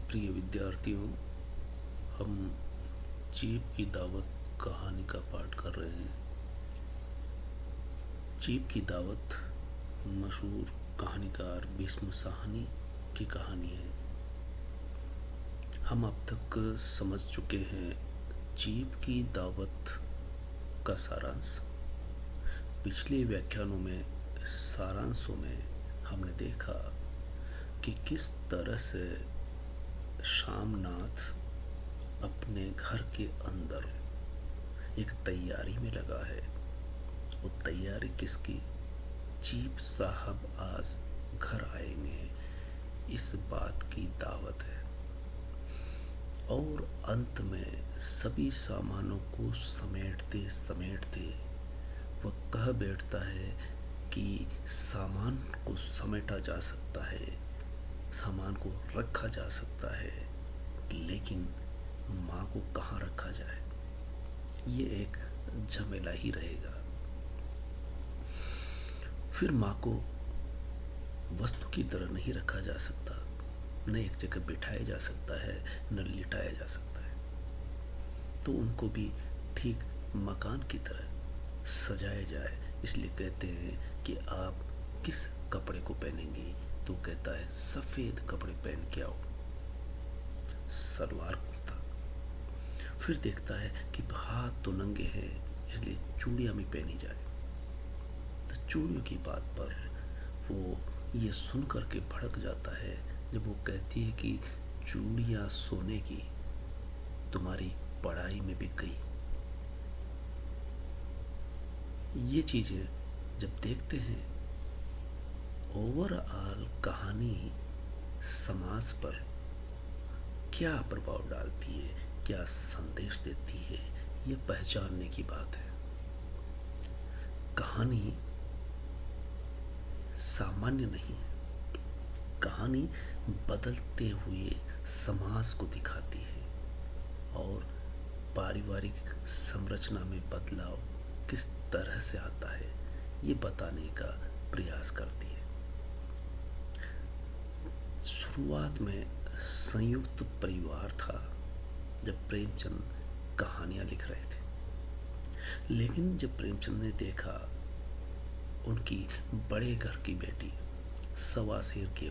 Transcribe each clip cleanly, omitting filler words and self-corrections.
प्रिय विद्यार्थियों, हम चीप की दावत कहानी का पाठ कर रहे हैं। चीप की दावत मशहूर कहानीकार भीष्म साहनी की कहानी है। हम अब तक समझ चुके हैं चीप की दावत का सारांश। पिछले व्याख्यानों में सारांशों में हमने देखा कि किस तरह से शामनाथ अपने घर के अंदर एक तैयारी में लगा है। वो तैयारी किसकी? चीप साहब आज घर आएंगे, इस बात की दावत है। और अंत में सभी सामानों को समेटते समेटते वह कह बैठता है कि सामान को समेटा जा सकता है, सामान को रखा जा सकता है, लेकिन माँ को कहाँ रखा जाए, ये एक झमेला ही रहेगा। फिर माँ को वस्तु की तरह नहीं रखा जा सकता, न एक जगह बिठाया जा सकता है, न लिटाया जा सकता है। तो उनको भी ठीक मकान की तरह सजाया जाए। इसलिए कहते हैं कि आप किस कपड़े को पहनेंगी? तो कहता है सफ़ेद कपड़े पहन के आओ, सलवार कुर्ता। फिर देखता है कि हाथ तो नंगे हैं, इसलिए चूड़ियाँ भी पहनी जाए। तो चूड़ियों की बात पर वो ये सुन कर के भड़क जाता है जब वो कहती है कि चूड़ियाँ सोने की तुम्हारी पढ़ाई में बिक गई। ये चीज़ें जब देखते हैं, ओवरऑल कहानी समाज पर क्या प्रभाव डालती है, क्या संदेश देती है, ये पहचानने की बात है। कहानी सामान्य नहीं है, कहानी बदलते हुए समाज को दिखाती है और पारिवारिक संरचना में बदलाव किस तरह से आता है, ये बताने का प्रयास करती है। शुरुआत में संयुक्त परिवार था जब प्रेमचंद कहानियाँ लिख रहे थे, लेकिन जब प्रेमचंद ने देखा उनकी बड़े घर की बेटी सवा शेर के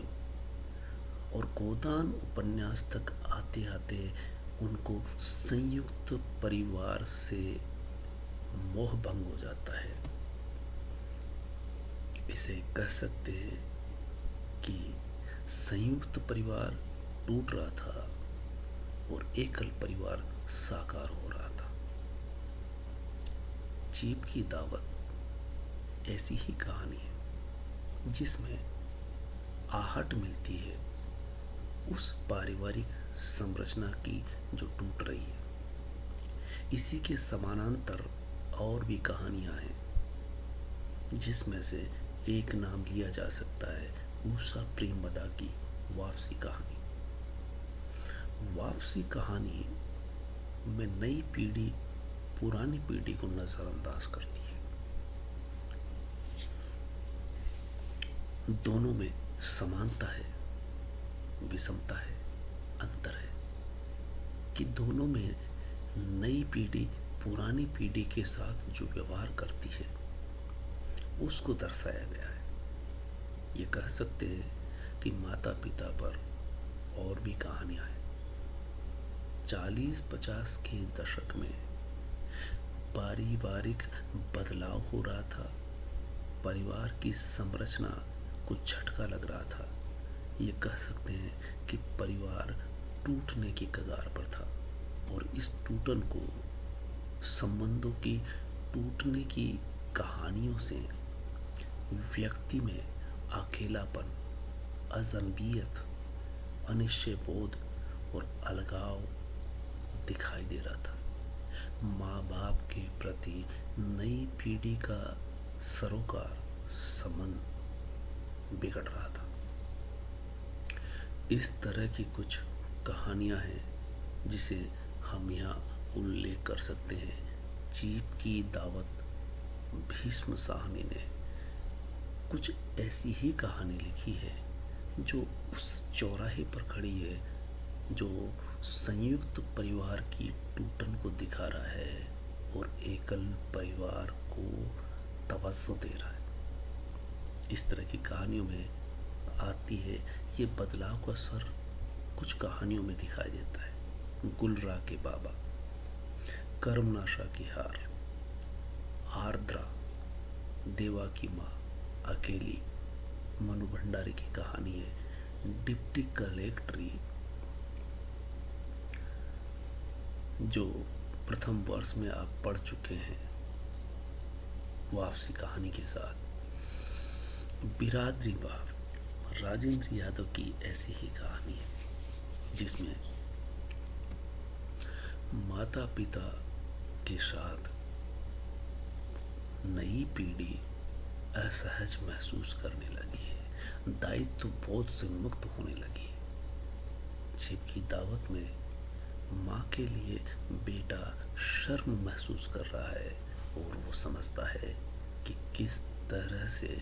और गोदान उपन्यास तक आते आते उनको संयुक्त परिवार से मोह भंग हो जाता है। इसे कह सकते हैं कि संयुक्त परिवार टूट रहा था और एकल परिवार साकार हो रहा था। चीप की दावत ऐसी ही कहानी है जिसमें आहट मिलती है उस पारिवारिक संरचना की जो टूट रही है। इसी के समानांतर और भी कहानियां हैं, जिसमें से एक नाम लिया जा सकता है उषा प्रेमवदा की वापसी कहानी। वापसी कहानी में नई पीढ़ी पुरानी पीढ़ी को नजरअंदाज करती है। दोनों में समानता है, विषमता है, अंतर है कि दोनों में नई पीढ़ी पुरानी पीढ़ी के साथ जो व्यवहार करती है उसको दर्शाया गया है। ये कह सकते हैं कि माता पिता पर और भी कहानियां हैं। 40-50 के दशक में पारिवारिक बदलाव हो रहा था, परिवार की संरचना को झटका लग रहा था। ये कह सकते हैं कि परिवार टूटने की कगार पर था और इस टूटन को, संबंधों की टूटने की कहानियों से व्यक्ति में अकेलापन, अजनबियत, अनिश्चय बोध और अलगाव दिखाई दे रहा था। माँ बाप के प्रति नई पीढ़ी का सरोकार संबंध बिगड़ रहा था। इस तरह की कुछ कहानियां हैं जिसे हम यहाँ उल्लेख कर सकते हैं। चीप की दावत भीष्म साहनी ने कुछ ऐसी ही कहानी लिखी है जो उस चौराहे पर खड़ी है जो संयुक्त परिवार की टूटन को दिखा रहा है और एकल परिवार को तवज्जो दे रहा है। इस तरह की कहानियों में आती है। ये बदलाव का असर कुछ कहानियों में दिखाई देता है। गुलरा के बाबा, कर्मनाशा की हार, आर्द्रा, देवा की माँ, अकेली, मनु भंडारी की कहानी है। डिप्टी कलेक्टरी जो प्रथम वर्ष में आप पढ़ चुके हैं, वापसी कहानी के साथ। बिरादरी बाप, राजेंद्र यादव की ऐसी ही कहानी है जिसमें माता पिता के साथ नई पीढ़ी असहज महसूस करने लगी है, दायित्व बोझ से मुक्त होने लगी है। जबकि दावत में माँ के लिए बेटा शर्म महसूस कर रहा है और वो समझता है कि किस तरह से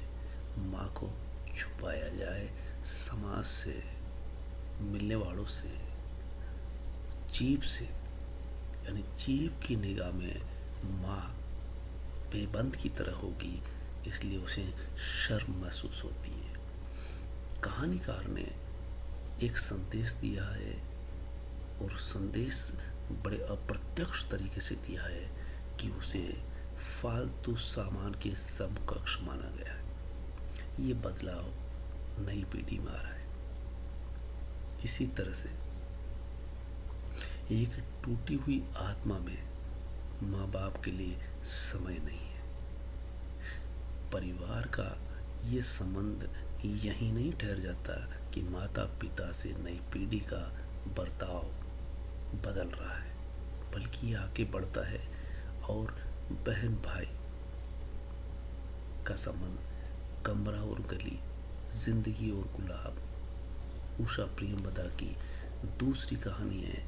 माँ को छुपाया जाए, समाज से, मिलने वालों से, जीभ से, यानी जीभ की निगाह में माँ बेबंद की तरह होगी, इसलिए उसे शर्म महसूस होती है। कहानीकार ने एक संदेश दिया है और संदेश बड़े अप्रत्यक्ष तरीके से दिया है कि उसे फालतू सामान के समकक्ष माना गया है। ये बदलाव नई पीढ़ी में आ रहा है। इसी तरह से एक टूटी हुई आत्मा में माँ बाप के लिए समय नहीं है। परिवार का ये संबंध यही नहीं ठहर जाता कि माता पिता से नई पीढ़ी का बर्ताव बदल रहा है, बल्कि ये आगे बढ़ता है और बहन भाई का संबंध, कमरा और गली, जिंदगी और गुलाब। उषा प्रियंवदा की दूसरी कहानी है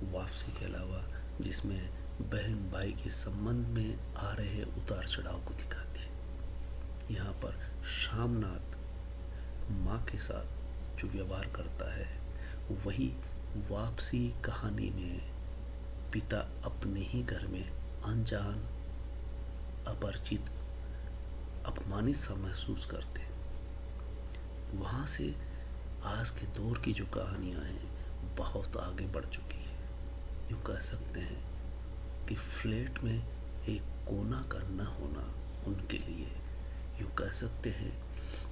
वापसी के अलावा, जिसमें बहन भाई के संबंध में आ रहे उतार चढ़ाव को दिखाती है। यहाँ पर शामनाथ माँ के साथ जो व्यवहार करता है वही वापसी कहानी में पिता अपने ही घर में अनजान, अपरिचित, अपमानित सा महसूस करते हैं। वहाँ से आज के दौर की जो कहानियाँ हैं बहुत आगे बढ़ चुकी है। यूँ कह सकते हैं कि फ्लैट में एक कोना का न होना उनके लिए, यूँ कह सकते हैं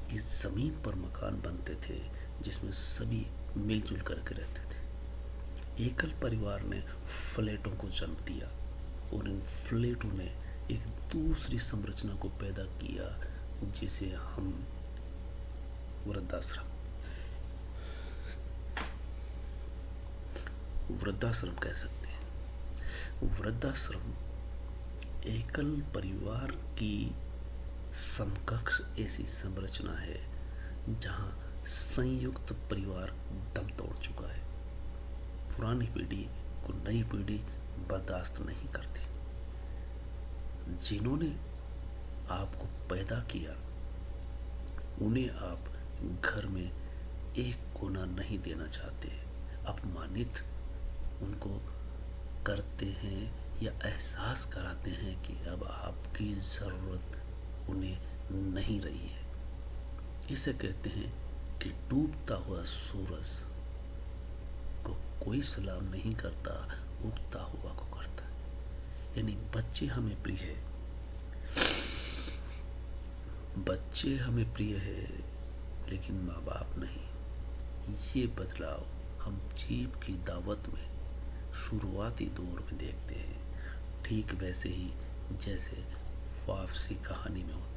कि ज़मीन पर मकान बनते थे जिसमें सभी मिलजुल करके रहते थे। एकल परिवार ने फ्लैटों को जन्म दिया और इन फ्लैटों ने एक दूसरी संरचना को पैदा किया जिसे हम वृद्धाश्रम कह सकते हैं। वृद्धाश्रम एकल परिवार की समकक्ष ऐसी संरचना है जहां संयुक्त परिवार दम तोड़ चुका है। पुरानी पीढ़ी को नई पीढ़ी बर्दाश्त नहीं करती। जिन्होंने आपको पैदा किया उन्हें आप घर में एक कोना नहीं देना चाहते, अपमानित उनको करते हैं या एहसास कराते हैं कि अब आपकी ज़रूरत उन्हें नहीं रही है। इसे कहते हैं कि डूबता हुआ सूरज को कोई सलाम नहीं करता, उगता हुआ को करता है। यानी बच्चे हमें प्रिय है, बच्चे हमें प्रिय है लेकिन माँ बाप नहीं। ये बदलाव हम जीभ की दावत में शुरुआती दौर में देखते हैं, ठीक वैसे ही जैसे वापसी कहानी में होता है।